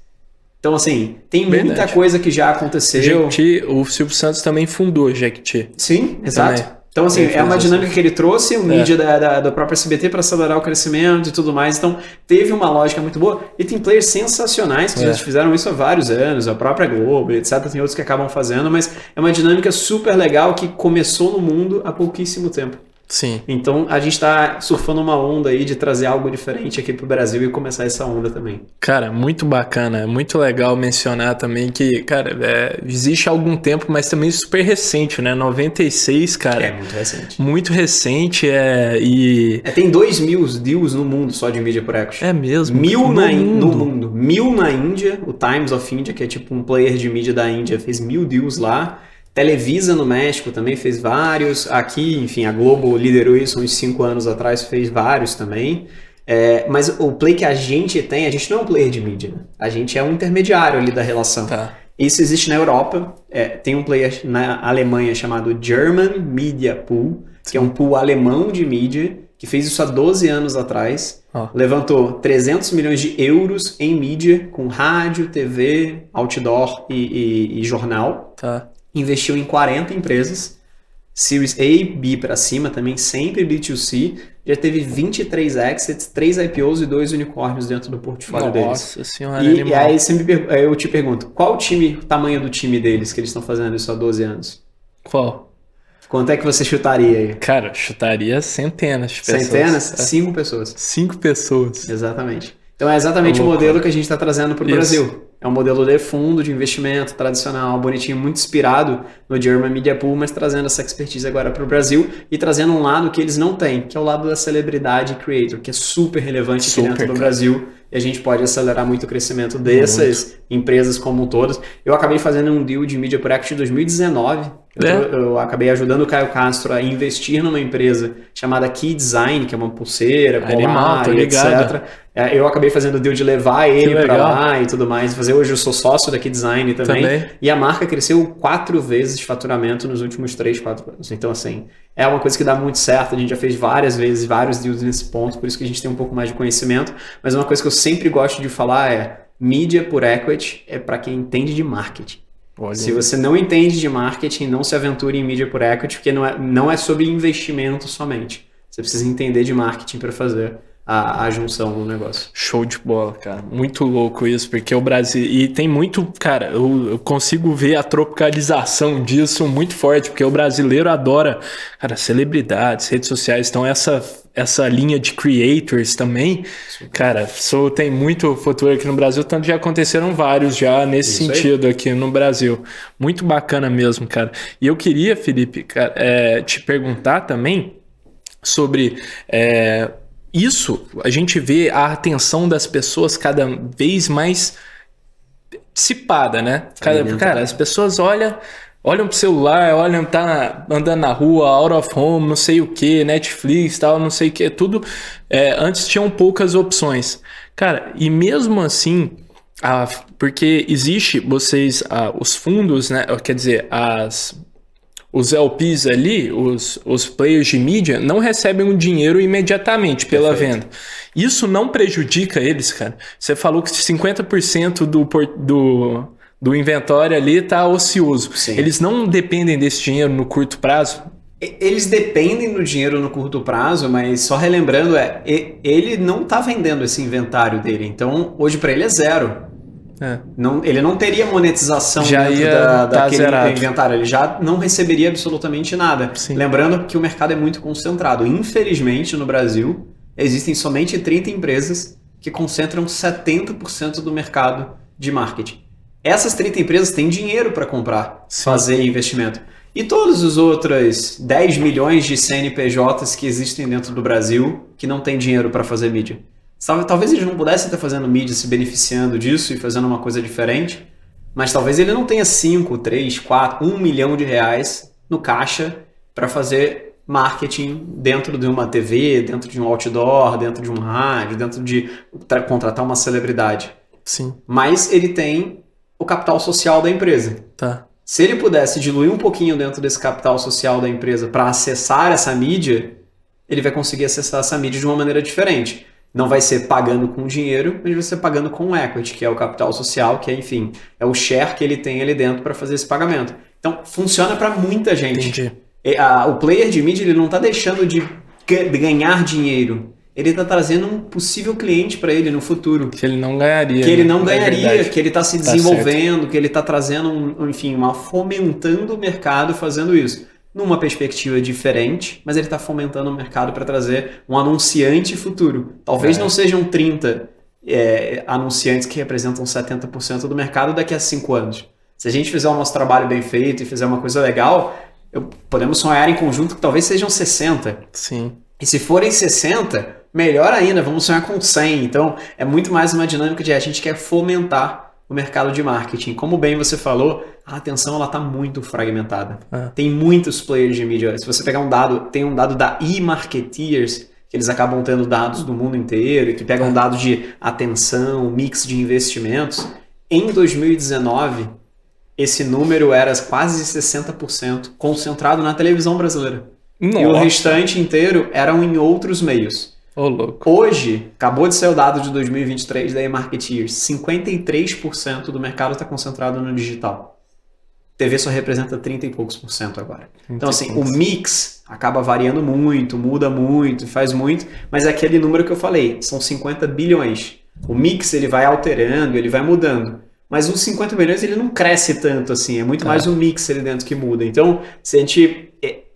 S2: Então, assim, tem muita coisa que já aconteceu.
S1: Jequiti, o Silvio Santos também fundou Jequiti.
S2: Sim, exato. Também. Então, assim, é uma dinâmica que ele trouxe, o mídia da própria SBT para acelerar o crescimento e tudo mais. Então, teve uma lógica muito boa. E tem players sensacionais que já fizeram isso há vários anos, a própria Globo, etc. Tem outros que acabam fazendo, mas é uma dinâmica super legal que começou no mundo há pouquíssimo tempo.
S1: Sim.
S2: Então, a gente está surfando uma onda aí de trazer algo diferente aqui pro Brasil e começar essa onda também.
S1: Cara, muito bacana. Muito legal mencionar também que, cara, existe há algum tempo, mas também super recente, né? 96, cara.
S2: É, muito recente.
S1: Muito recente,
S2: tem 2.000 deals no mundo só de Media por Equity.
S1: É mesmo?
S2: 1.000 no mundo. 1.000 na Índia, o Times of India, que é tipo um player de mídia da Índia, fez 1.000 deals lá. Televisa no México também fez vários. Aqui, enfim, a Globo liderou isso uns 5 anos atrás, fez vários também. Mas o play que a gente não é um player de mídia. Né? A gente é um intermediário ali da relação.
S1: Tá.
S2: Isso existe na Europa. Tem um player na Alemanha chamado German Media Pool, que é um pool alemão de mídia, que fez isso há 12 anos atrás. Levantou 300 milhões de euros em mídia, com rádio, TV, outdoor e jornal.
S1: Tá.
S2: Investiu em 40 empresas, Series A, B para cima também, sempre B2C, já teve 23 exits, 3 IPOs e 2 unicórnios dentro do portfólio deles.
S1: Nossa senhora,
S2: e aí eu te pergunto, qual o tamanho do time deles que eles estão fazendo isso há 12 anos?
S1: Qual?
S2: Quanto é que você chutaria aí?
S1: Cara, chutaria centenas de pessoas.
S2: Centenas? 5 pessoas.
S1: 5 pessoas.
S2: Exatamente. Então é exatamente o modelo que a gente está trazendo para o Brasil. É um modelo de fundo de investimento tradicional, bonitinho, muito inspirado no German Media Pool, mas trazendo essa expertise agora para o Brasil e trazendo um lado que eles não têm, que é o lado da celebridade creator, que é super relevante aqui dentro do Brasil. E a gente pode acelerar muito o crescimento dessas empresas como todas. Eu acabei fazendo um deal de Media por Equity em 2019. Eu acabei ajudando o Caio Castro a investir numa empresa chamada Key Design, que é uma pulseira, colar, etc. Eu acabei fazendo o deal de levar ele para lá e tudo mais. Hoje eu sou sócio da Key Design também. E a marca cresceu 4 vezes de faturamento nos últimos 3, 4 anos. Então, assim, é uma coisa que dá muito certo. A gente já fez várias vezes, vários deals nesse ponto, por isso que a gente tem um pouco mais de conhecimento. Mas uma coisa que eu sempre gosto de falar é: Media por Equity é para quem entende de marketing. Se você não entende de marketing, não se aventure em Media por Equity, porque não é sobre investimento somente. Você precisa entender de marketing para fazer a junção no negócio.
S1: Show de bola, cara. Muito louco isso, porque o Brasil... E tem muito... Cara, eu consigo ver a tropicalização disso muito forte, porque o brasileiro adora, cara, celebridades, redes sociais. Então essa essa linha de creators também, cara, tem muito futuro aqui no Brasil, tanto já aconteceram vários já nesse sentido aqui no Brasil. Muito bacana mesmo, cara. E eu queria, Felipe, cara, te perguntar também sobre isso. A gente vê a atenção das pessoas cada vez mais dissipada, né? Cara, as pessoas olham pro celular, tá andando na rua, out of home, não sei o que, Netflix, tal, não sei o que, tudo. Antes tinham poucas opções. Cara, e mesmo assim, porque existe os fundos, né? Quer dizer, os LPs ali, os players de mídia, não recebem um dinheiro imediatamente pela venda. Isso não prejudica eles, cara. Você falou que 50% do inventório ali tá ocioso. Sim. Eles não dependem desse dinheiro no curto prazo?
S2: Eles dependem do dinheiro no curto prazo, mas só relembrando, ele não tá vendendo esse inventário dele. Então, hoje para ele é zero. Ele não teria monetização daquele inventário, ele já não receberia absolutamente nada. Sim. Lembrando que o mercado é muito concentrado. Infelizmente, no Brasil, existem somente 30 empresas que concentram 70% do mercado de marketing. Essas 30 empresas têm dinheiro para comprar, fazer investimento. E todos os outros 10 milhões de CNPJs que existem dentro do Brasil que não têm dinheiro para fazer mídia. Talvez eles não pudessem estar fazendo mídia, se beneficiando disso e fazendo uma coisa diferente, mas talvez ele não tenha 5, 3, 4, 1 milhão de reais no caixa para fazer marketing dentro de uma TV, dentro de um outdoor, dentro de um rádio, dentro de contratar uma celebridade.
S1: Sim.
S2: Mas ele tem o capital social da empresa.
S1: Tá.
S2: Se ele pudesse diluir um pouquinho dentro desse capital social da empresa para acessar essa mídia, ele vai conseguir acessar essa mídia de uma maneira diferente. Não vai ser pagando com dinheiro, mas vai ser pagando com equity, que é o capital social, que é, enfim, é o share que ele tem ali dentro para fazer esse pagamento. Então, funciona para muita gente.
S1: Entendi.
S2: O player de mídia ele não está deixando de ganhar dinheiro. Ele está trazendo um possível cliente para ele no futuro.
S1: Que ele não ganharia.
S2: Que ele não ganharia, que ele está se desenvolvendo, que ele está trazendo, fomentando o mercado fazendo isso. Numa perspectiva diferente, mas ele está fomentando o mercado para trazer um anunciante futuro. Talvez não sejam 30 anunciantes que representam 70% do mercado daqui a 5 anos. Se a gente fizer o nosso trabalho bem feito e fizer uma coisa legal, podemos sonhar em conjunto que talvez sejam 60.
S1: Sim.
S2: E se forem 60, melhor ainda, vamos sonhar com 100. Então, é muito mais uma dinâmica de a gente quer fomentar o mercado de marketing. Como bem você falou, a atenção está muito fragmentada. Tem muitos players de mídia. Se você pegar tem um dado da eMarketeers, que eles acabam tendo dados do mundo inteiro, que pegam dados de atenção, mix de investimentos. Em 2019, esse número era quase 60% concentrado na televisão brasileira. Nossa. E o restante inteiro eram em outros meios.
S1: Louco.
S2: Hoje, acabou de sair o dado de 2023 da eMarketeers, 53% do mercado está concentrado no digital. TV só representa 30 e poucos por cento agora. Então, assim, o mix acaba variando muito, muda muito, faz muito, mas é aquele número que eu falei, são 50 bilhões. O mix ele vai alterando, ele vai mudando. Mas os 50 milhões ele não cresce tanto assim, é muito mais o mix ali dentro que muda. Então, se a gente...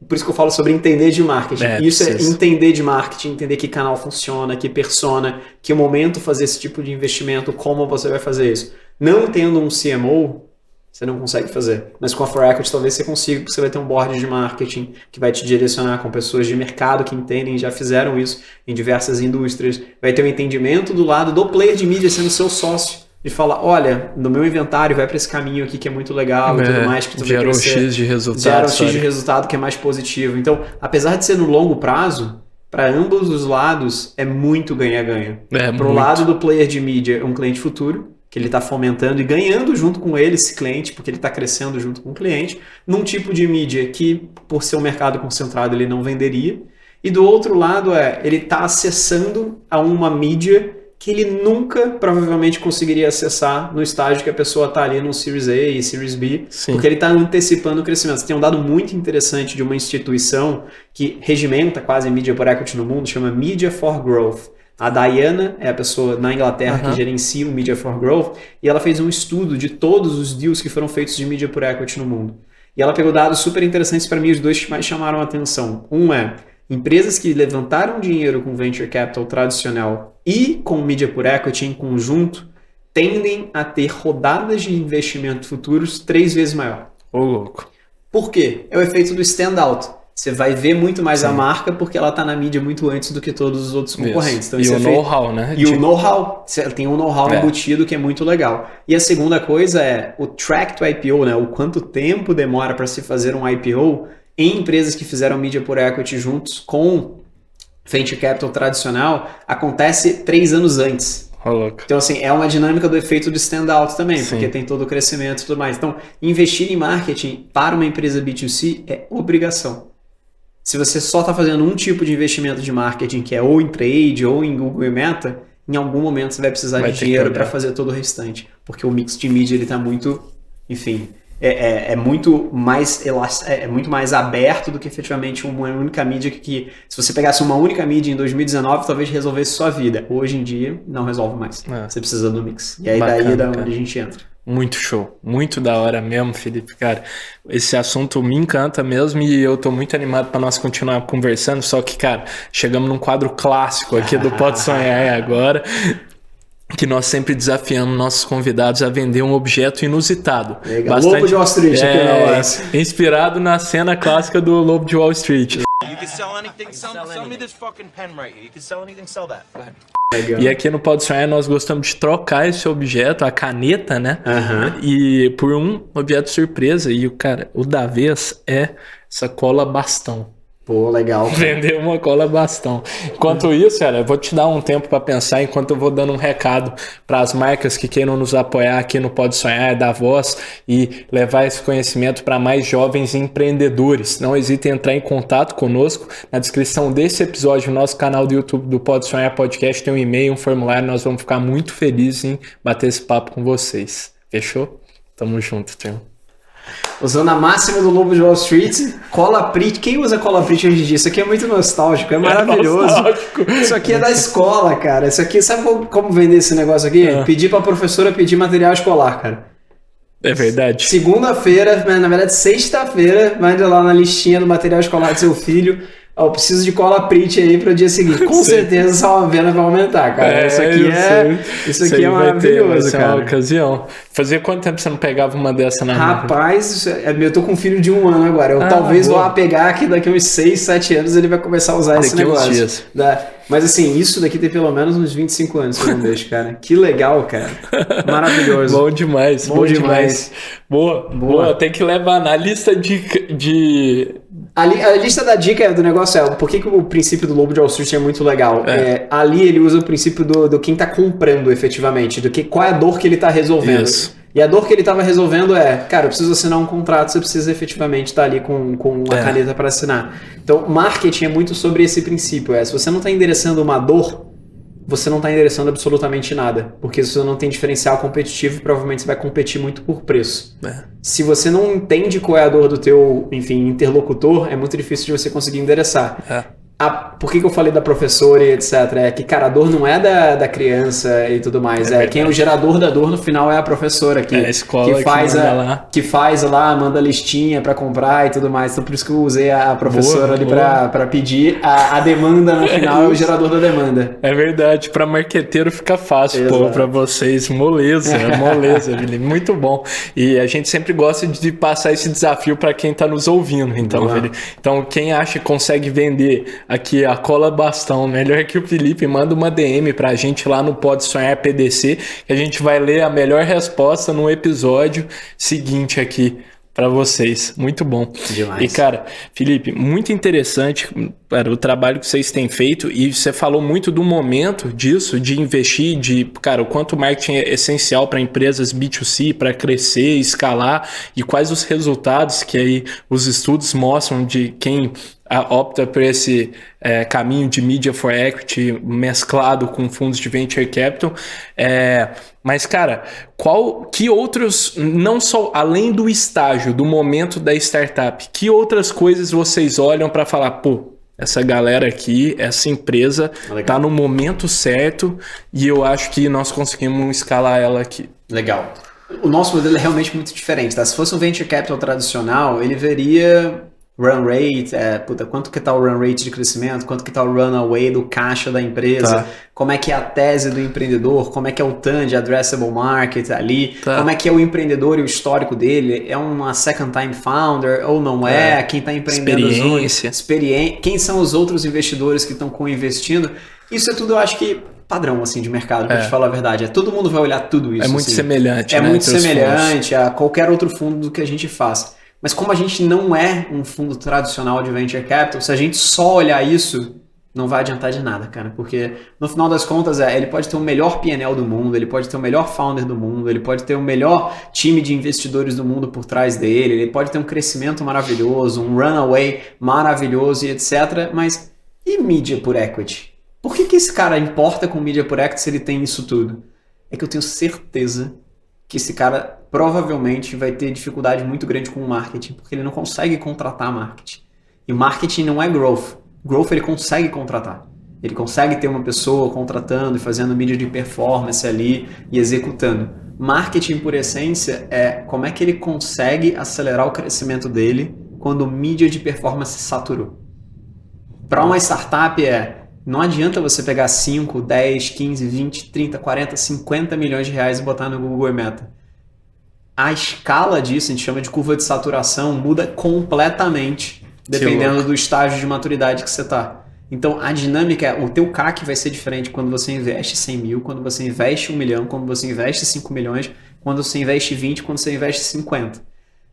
S2: Por isso que eu falo sobre entender de marketing. Isso é entender de marketing, entender que canal funciona, que persona, que momento fazer esse tipo de investimento, como você vai fazer isso. Não tendo um CMO, você não consegue fazer. Mas com a For Equity talvez você consiga, porque você vai ter um board de marketing que vai te direcionar com pessoas de mercado que entendem, já fizeram isso em diversas indústrias. Vai ter um entendimento do lado do player de mídia sendo seu sócio. De falar, olha, no meu inventário vai para esse caminho aqui que é muito legal e tudo mais. Que tu
S1: gera um X de resultado.
S2: Gera um X de resultado que é mais positivo. Então, apesar de ser no longo prazo, para ambos os lados é muito ganha-ganha. Para o lado do player de mídia, é um cliente futuro, que ele está fomentando e ganhando junto com ele esse cliente, porque ele está crescendo junto com o cliente, num tipo de mídia que, por ser um mercado concentrado, ele não venderia. E do outro lado, ele está acessando a uma mídia que ele nunca provavelmente conseguiria acessar no estágio que a pessoa está ali no Series A e Series B, porque ele está antecipando o crescimento. Você tem um dado muito interessante de uma instituição que regimenta quase mídia por equity no mundo, chama Media for Growth. A Diana é a pessoa na Inglaterra que gerencia o Media for Growth e ela fez um estudo de todos os deals que foram feitos de mídia por equity no mundo. E ela pegou dados super interessantes para mim, os dois que mais chamaram a atenção. Um empresas que levantaram dinheiro com venture capital tradicional e com mídia por equity em conjunto tendem a ter rodadas de investimento futuros 3 vezes maior.
S1: Ô, louco.
S2: Por quê? É o efeito do standout. Você vai ver muito mais a marca porque ela está na mídia muito antes do que todos os outros concorrentes. Então,
S1: e o know-how, né?
S2: E o know-how. Você tem um know-how embutido que é muito legal. E a segunda coisa é o track to IPO, né? O quanto tempo demora para se fazer um IPO em empresas que fizeram mídia por equity juntos com venture capital tradicional, acontece 3 anos antes. Então, assim, é uma dinâmica do efeito do standout também, porque tem todo o crescimento e tudo mais. Então, investir em marketing para uma empresa B2C é obrigação. Se você só está fazendo um tipo de investimento de marketing, que é ou em trade, ou em Google e Meta, em algum momento você vai precisar de dinheiro para fazer todo o restante. Porque o mix de mídia está muito, enfim, é muito mais aberto do que efetivamente uma única mídia que se você pegasse uma única mídia em 2019, talvez resolvesse sua vida. Hoje em dia, não resolve mais. Você precisa do mix. E aí daí é da onde a gente entra.
S1: Muito show, muito da hora mesmo, Felipe, cara. Esse assunto me encanta mesmo e eu tô muito animado para nós continuar conversando, só que, cara, chegamos num quadro clássico aqui do Pode Sonhar agora, que nós sempre desafiamos nossos convidados a vender um objeto inusitado.
S2: Legal. Lobo de Wall Street aqui na hora.
S1: Inspirado na cena clássica do Lobo de Wall Street.
S3: You can sell anything. Sell me this fucking pen right here. You can sell anything, sell that. Go ahead.
S2: Legal.
S1: E aqui no Pode Sonhar nós gostamos de trocar esse objeto, a caneta, né? E por um objeto surpresa. E o da vez é essa cola bastão.
S2: Pô, legal.
S1: Vender uma cola bastão. Enquanto isso, cara, eu vou te dar um tempo para pensar enquanto eu vou dando um recado para as marcas que queiram nos apoiar aqui no Pode Sonhar, dar voz e levar esse conhecimento para mais jovens empreendedores. Não hesitem em entrar em contato conosco. Na descrição desse episódio, no nosso canal do YouTube do Pode Sonhar Podcast, tem um e-mail, um formulário. Nós vamos ficar muito felizes em bater esse papo com vocês. Fechou? Tamo junto, turma.
S2: Usando a máxima do Lobo de Wall Street, cola Prit. Quem usa cola Prit hoje em dia? Isso aqui é muito nostálgico, é maravilhoso. Isso aqui é da escola, cara. Isso aqui, sabe como vender esse negócio aqui? Pedir pra professora pedir material escolar, cara.
S1: É verdade.
S2: Segunda-feira, na verdade sexta-feira, manda lá na listinha do material escolar do seu filho. Eu preciso de cola Prit aí para o dia seguinte. Com certeza sua venda vai aumentar, cara. Isso aqui é maravilhoso, cara.
S1: É uma ocasião. Fazia quanto tempo você não pegava uma dessa na mão?
S2: Rapaz, eu tô com um filho de 1 ano agora. Eu talvez vá pegar que daqui uns 6, 7 anos ele vai começar a usar esse negócio. Uns dias. Mas assim, isso daqui tem pelo menos uns 25 anos que eu não deixo, cara. Que legal, cara. Maravilhoso.
S1: Bom demais. Bom demais. Boa. Tem que levar na lista de...
S2: A lista da dica do negócio é por que o princípio do Lobo de Wall Street é muito legal. Ali ele usa o princípio do quem tá comprando efetivamente, qual é a dor que ele tá resolvendo. Isso. E a dor que ele estava resolvendo cara, eu preciso assinar um contrato, você precisa efetivamente estar ali com uma caneta para assinar. Então, marketing é muito sobre esse princípio. Se você não está endereçando uma dor, você não está endereçando absolutamente nada. Porque se você não tem diferencial competitivo, provavelmente você vai competir muito por preço. Se você não entende qual é a dor do teu, interlocutor, é muito difícil de você conseguir endereçar. Por que eu falei da professora e etc? É que, cara, a dor não é da criança e tudo mais. Quem é o gerador da dor no final é a professora
S1: a escola
S2: que faz lá, manda listinha pra comprar e tudo mais. Então por isso que eu usei a professora ali pra pedir. A demanda no final é o gerador da demanda.
S1: É verdade. Pra marqueteiro fica fácil, pra vocês. Moleza, Felipe. Muito bom. E a gente sempre gosta de passar esse desafio pra quem tá nos ouvindo. Então, quem acha que consegue vender aqui a cola bastão, melhor que o Felipe, manda uma DM pra gente lá no Pode Sonhar PDC, que a gente vai ler a melhor resposta no episódio seguinte aqui pra vocês. Muito bom.
S2: Demais.
S1: E, cara, Felipe, muito interessante, cara, o trabalho que vocês têm feito, e você falou muito do momento disso, de investir, cara, o quanto o marketing é essencial para empresas B2C, para crescer, escalar, e quais os resultados que aí os estudos mostram de quem opta por esse caminho de Media for Equity mesclado com fundos de Venture Capital. Mas, cara, que outros, não só além do estágio, do momento da startup, que outras coisas vocês olham para falar, essa galera aqui, essa empresa tá no momento certo e eu acho que nós conseguimos escalar ela aqui.
S2: Legal. O nosso modelo é realmente muito diferente, tá? Se fosse um Venture Capital tradicional, ele veria run rate, quanto que tá o run rate de crescimento, quanto que tá o runaway do caixa da empresa, como é que é a tese do empreendedor, como é que é o TAM de addressable market ali, como é que é o empreendedor e o histórico dele, é uma second time founder ou não é, quem tá empreendendo
S1: experiência,
S2: quem são os outros investidores que estão co-investindo, isso é tudo eu acho que padrão assim de mercado, pra te falar a verdade, todo mundo vai olhar tudo isso.
S1: É muito
S2: assim.
S1: semelhante,
S2: É
S1: né,
S2: muito
S1: entre os
S2: semelhante a qualquer outro fundo que a gente faz. Mas como a gente não é um fundo tradicional de venture capital, se a gente só olhar isso, não vai adiantar de nada, cara. Porque no final das contas, ele pode ter o melhor PNL do mundo, ele pode ter o melhor founder do mundo, ele pode ter o melhor time de investidores do mundo por trás dele, ele pode ter um crescimento maravilhoso, um runaway maravilhoso e etc. Mas e mídia por equity? Por que esse cara importa com mídia por equity se ele tem isso tudo? É que eu tenho certeza que esse cara provavelmente vai ter dificuldade muito grande com o marketing, porque ele não consegue contratar marketing. E marketing não é growth. Growth ele consegue contratar. Ele consegue ter uma pessoa contratando e fazendo mídia de performance ali e executando. Marketing, por essência, é como é que ele consegue acelerar o crescimento dele quando mídia de performance saturou. Para uma startup não adianta você pegar 5, 10, 15, 20, 30, 40, 50 milhões de reais e botar no Google e Meta. A escala disso, a gente chama de curva de saturação, muda completamente dependendo do estágio de maturidade que você está. Então, a dinâmica o teu CAC vai ser diferente quando você investe 100 mil, quando você investe 1 milhão, quando você investe 5 milhões, quando você investe 20, quando você investe 50.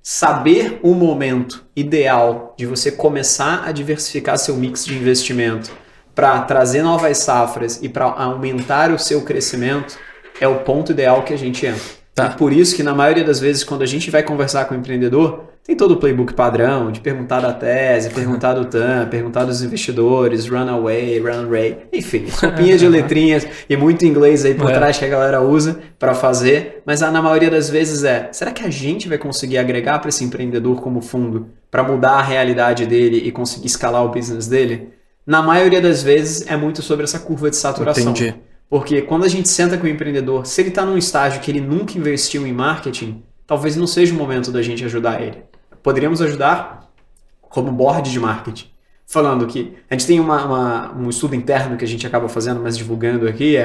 S2: Saber o momento ideal de você começar a diversificar seu mix de investimento para trazer novas safras e para aumentar o seu crescimento é o ponto ideal que a gente entra. E por isso que na maioria das vezes quando a gente vai conversar com o empreendedor, tem todo o playbook padrão de perguntar da tese, perguntar do TAM, perguntar dos investidores, runaway, run rate, enfim, sopinha de letrinhas e muito inglês aí por trás que a galera usa para fazer, mas na maioria das vezes será que a gente vai conseguir agregar para esse empreendedor como fundo para mudar a realidade dele e conseguir escalar o business dele? Na maioria das vezes é muito sobre essa curva de saturação.
S1: Entendi.
S2: Porque quando a gente senta com o empreendedor, se ele está num estágio que ele nunca investiu em marketing, talvez não seja o momento da gente ajudar ele. Poderíamos ajudar como board de marketing. Falando que a gente tem um estudo interno que a gente acaba fazendo, mas divulgando aqui,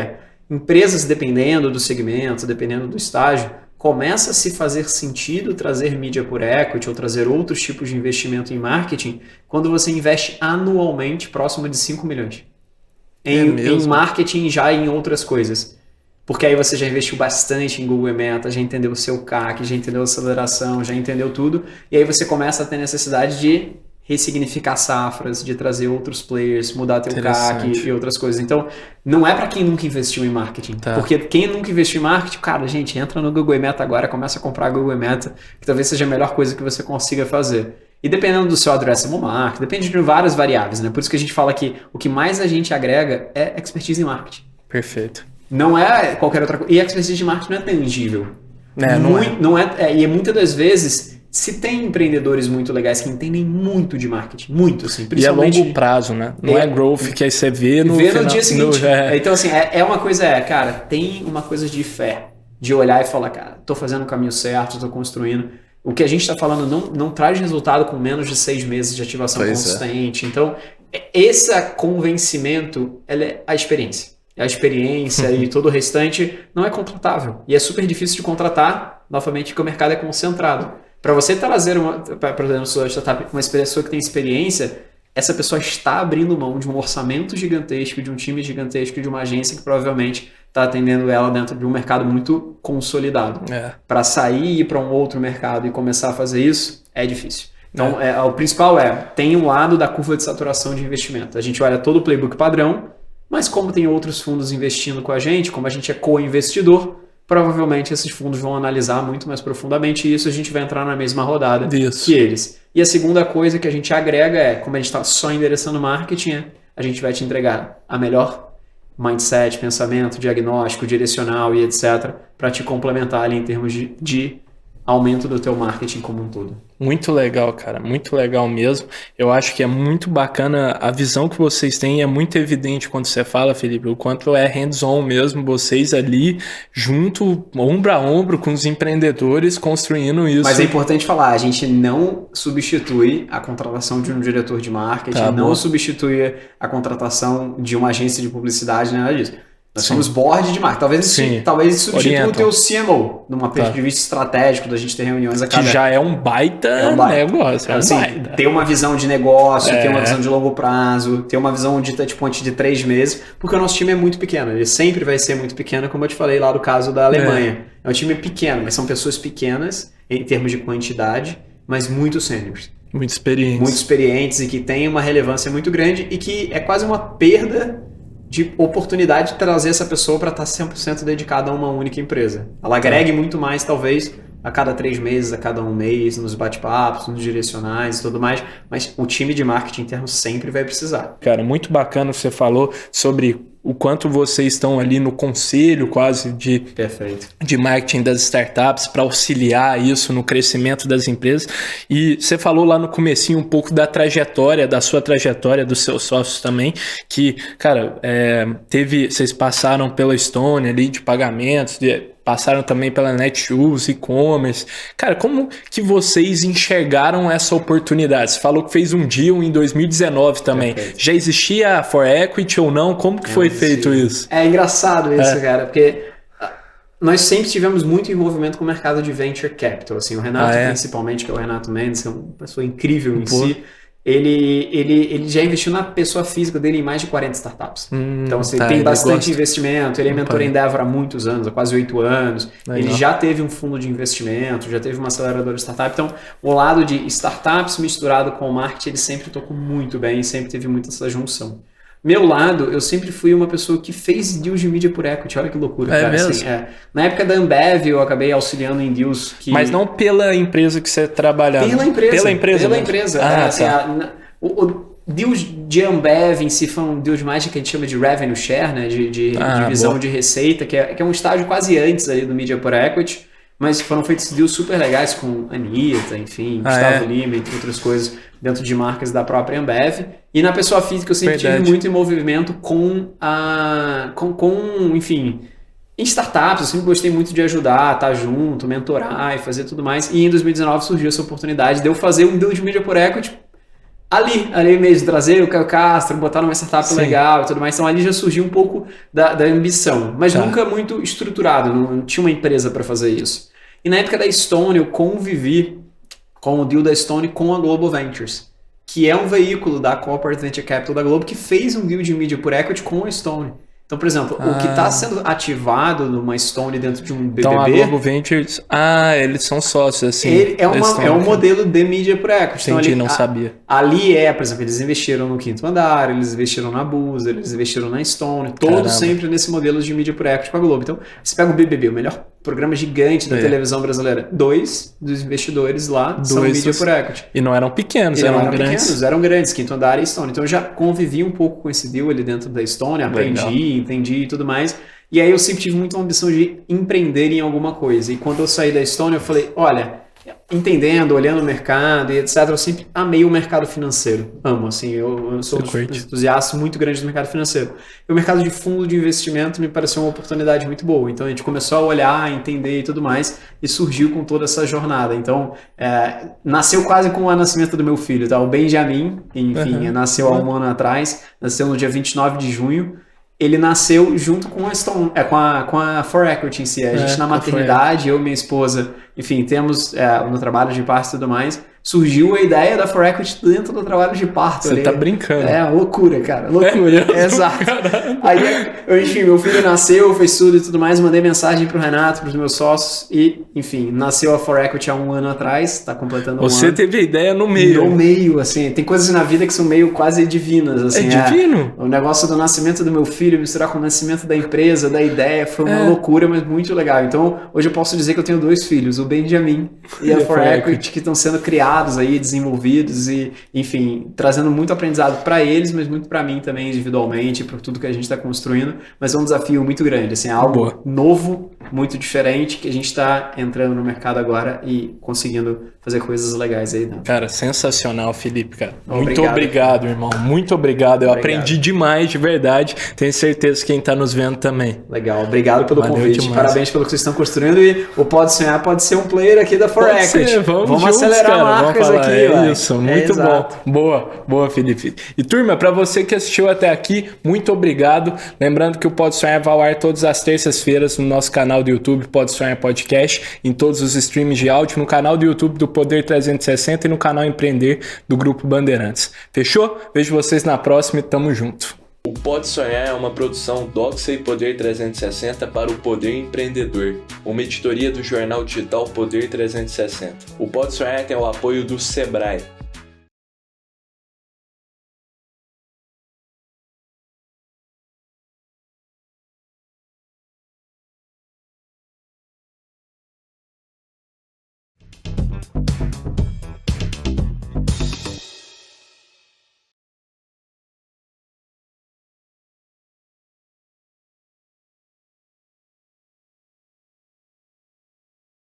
S2: empresas dependendo do segmento, dependendo do estágio, começa a se fazer sentido trazer mídia por equity ou trazer outros tipos de investimento em marketing quando você investe anualmente próximo de 5 milhões. Em marketing já em outras coisas. Porque aí você já investiu bastante em Google e Meta, já entendeu o seu CAC, já entendeu a aceleração, já entendeu tudo. E aí você começa a ter necessidade de ressignificar safras, de trazer outros players, mudar teu CAC e outras coisas. Então, não é para quem nunca investiu em marketing. Porque quem nunca investiu em marketing, cara, gente, entra no Google e Meta agora, começa a comprar Google e Meta, que talvez seja a melhor coisa que você consiga fazer. E dependendo do seu addressable market, depende de várias variáveis, né? Por isso que a gente fala que o que mais a gente agrega é expertise em marketing.
S1: Perfeito.
S2: Não é qualquer outra coisa. E a expertise de marketing não é tangível. E muitas das vezes, se tem empreendedores muito legais que entendem muito de marketing, muito, assim, principalmente...
S1: E a longo prazo, né? Não é growth que aí você vê no
S2: dia seguinte. Então, assim, é uma coisa, cara, tem uma coisa de fé, de olhar e falar, cara, tô fazendo o caminho certo, tô construindo... O que a gente está falando não traz resultado com menos de 6 meses de ativação consistente. Então, esse convencimento é a experiência. A experiência e todo o restante não é contratável. E é super difícil de contratar, novamente, porque o mercado é concentrado. Para você trazer uma startup, uma pessoa que tem experiência, essa pessoa está abrindo mão de um orçamento gigantesco, de um time gigantesco, de uma agência que provavelmente está atendendo ela dentro de um mercado muito consolidado. Para sair e ir para um outro mercado e começar a fazer isso, é difícil. Então, o principal tem um lado da curva de saturação de investimento. A gente olha todo o playbook padrão, mas como tem outros fundos investindo com a gente, como a gente é co-investidor, provavelmente esses fundos vão analisar muito mais profundamente isso, a gente vai entrar na mesma rodada que eles. E a segunda coisa que a gente agrega como a gente está só endereçando marketing, a gente vai te entregar a melhor mindset, pensamento, diagnóstico, direcional e etc. para te complementar ali em termos de aumento do teu marketing como um todo.
S1: Muito legal, cara, muito legal mesmo. Eu acho que é muito bacana a visão que vocês têm, é muito evidente quando você fala, Felipe, o quanto é hands-on mesmo, vocês ali junto, ombro a ombro com os empreendedores construindo isso.
S2: Mas é importante falar, a gente não substitui a contratação de um diretor de marketing, não substitui a contratação de uma agência de publicidade, nada disso. Nós somos board de marketing. Talvez substitua o teu CMO, numa ponto de vista estratégico, da gente ter reuniões a cada...
S1: Que já é um baita negócio.
S2: Ter uma visão de negócio, ter uma visão de longo prazo, ter uma visão de touchpoint de 3 meses, porque o nosso time é muito pequeno. Ele sempre vai ser muito pequeno, como eu te falei lá do caso da Alemanha. É um time pequeno, mas são pessoas pequenas em termos de quantidade, mas muito sêniores.
S1: Muito experientes.
S2: Muito experientes e que têm uma relevância muito grande e que é quase uma perda de oportunidade de trazer essa pessoa para estar 100% dedicada a uma única empresa. Ela agregue muito mais, talvez, a cada 3 meses, a cada 1 mês, nos bate-papos, nos direcionais e tudo mais, mas o time de marketing interno sempre vai precisar.
S1: Cara, muito bacana que você falou sobre o quanto vocês estão ali no conselho quase de marketing das startups para auxiliar isso no crescimento das empresas. E você falou lá no comecinho um pouco da trajetória, da sua trajetória, dos seus sócios também, que, cara, vocês passaram pela Estônia ali de pagamentos, passaram também pela Netshoes, e-commerce. Cara, como que vocês enxergaram essa oportunidade? Você falou que fez um deal em 2019 também. Perfeito. Já existia a For Equity ou não? Como que foi feito isso?
S2: É engraçado isso, cara, porque nós sempre tivemos muito envolvimento com o mercado de Venture Capital. Assim, o Renato, principalmente, que é o Renato Mendes, é uma pessoa incrível em si. Ele já investiu na pessoa física dele em mais de 40 startups. Então, assim, tem bastante investimento. Ele é mentor em Endeavor há muitos anos, há quase 8 anos. Legal. Ele já teve um fundo de investimento, já teve uma aceleradora de startup. Então, o lado de startups misturado com o marketing, ele sempre tocou muito bem, sempre teve muita essa junção. Meu lado, eu sempre fui uma pessoa que fez deals de mídia por equity. Olha que loucura, cara.
S1: Mesmo?
S2: Assim, na época da Ambev, eu acabei auxiliando em deals que...
S1: Mas não pela empresa que você trabalhava?
S2: Pela empresa.
S1: Pela empresa.
S2: O deals de Ambev em si foi um deals mais que a gente chama de revenue share, né? De divisão de receita, que é um estágio quase antes ali do mídia por equity. Mas foram feitos deals super legais com Anitta, enfim, Gustavo Lima, entre outras coisas, dentro de marcas da própria Ambev. E na pessoa física eu sempre tive muito envolvimento enfim, em startups. Eu sempre gostei muito de ajudar, estar junto, mentorar e fazer tudo mais. E em 2019 surgiu essa oportunidade de eu fazer um deal de mídia por equity ali mesmo, trazer o Caio Castro, botar numa startup legal e tudo mais. Então ali já surgiu um pouco da ambição, mas nunca muito estruturado, não tinha uma empresa para fazer isso. E na época da Estônia eu convivi com o deal da Estônia com a Global Ventures, que é um veículo da Corporate Venture Capital da Globo que fez um deal de mídia por equity com a Estônia. Então, por exemplo, o que está sendo ativado numa Stone dentro de um BBB...
S1: Então, a Global Ventures... eles são sócios, assim.
S2: É um modelo de mídia por equity.
S1: Entendi,
S2: então,
S1: não sabia.
S2: Ali por exemplo, eles investiram no Quinto Andar, eles investiram na Busa, eles investiram na Stone, todos sempre nesse modelo de mídia por equity com a Globo. Então, você pega o BBB, o melhor programa gigante da televisão brasileira, 2 dos investidores lá são mídia por equity.
S1: E não eram pequenos, eram grandes.
S2: Eram grandes, Quinto Andar e Stone. Então, eu já convivi um pouco com esse deal ali dentro da Stone, entendi e tudo mais. E aí eu sempre tive muita ambição de empreender em alguma coisa. E quando eu saí da Stone, eu falei, olha, entendendo, olhando o mercado e etc, eu sempre amei o mercado financeiro. Amo, assim, eu sou um entusiasta muito grande do mercado financeiro. E o mercado de fundo de investimento me pareceu uma oportunidade muito boa. Então a gente começou a olhar, entender e tudo mais, e surgiu com toda essa jornada. Então, nasceu quase com o nascimento do meu filho, tá? O Benjamin, enfim, nasceu há 1 ano atrás, nasceu no dia 29 de junho. Ele nasceu junto com a Stone, com a For Equity em si. A gente na maternidade, eu e minha esposa, enfim, temos no trabalho de parto e tudo mais, surgiu a ideia da For Equity dentro do trabalho de parto.
S1: Você tá brincando.
S2: Loucura, cara, loucura. Exato. Aí, enfim, meu filho nasceu, fez tudo e tudo mais, mandei mensagem pro Renato, pros meus sócios e, enfim, nasceu a For Equity há 1 ano atrás, tá completando 1 ano.
S1: Você teve a ideia no meio.
S2: No meio, assim, tem coisas na vida que são meio quase divinas, assim.
S1: É divino?
S2: O negócio do nascimento do meu filho misturar com o nascimento da empresa, da ideia, foi uma loucura, mas muito legal. Então, hoje eu posso dizer que eu tenho 2 filhos, o Benjamin e a For Equity, que estão sendo criados avançados aí, desenvolvidos e, enfim, trazendo muito aprendizado para eles, mas muito para mim também individualmente, por tudo que a gente está construindo. Mas é um desafio muito grande, assim, é algo novo, muito diferente, que a gente está entrando no mercado agora e conseguindo fazer coisas legais aí dentro.
S1: Cara, sensacional, Felipe, cara. Muito obrigado, irmão. Muito obrigado. Eu aprendi demais, de verdade. Tenho certeza que quem tá nos vendo também.
S2: Legal. Obrigado pelo convite. Demais. Parabéns pelo que vocês estão construindo e o Pode Sonhar pode ser um player aqui da For Equity.
S1: Vamos juntos,
S2: acelerar
S1: cara.
S2: marcas
S1: Vamos falar.
S2: aqui.
S1: Isso, muito bom. Boa, Felipe. E turma, para você que assistiu até aqui, muito obrigado. Lembrando que o Pode Sonhar vai ao ar todas as terças-feiras no nosso canal do YouTube, Pode Sonhar Podcast, em todos os streams de áudio, no canal do YouTube do Poder 360 e no canal Empreender do Grupo Bandeirantes. Fechou? Vejo vocês na próxima e tamo junto.
S4: O Pode Sonhar é uma produção Doxa e Poder 360 para o Poder Empreendedor, uma editoria do jornal digital Poder 360. O Pode Sonhar tem o apoio do Sebrae.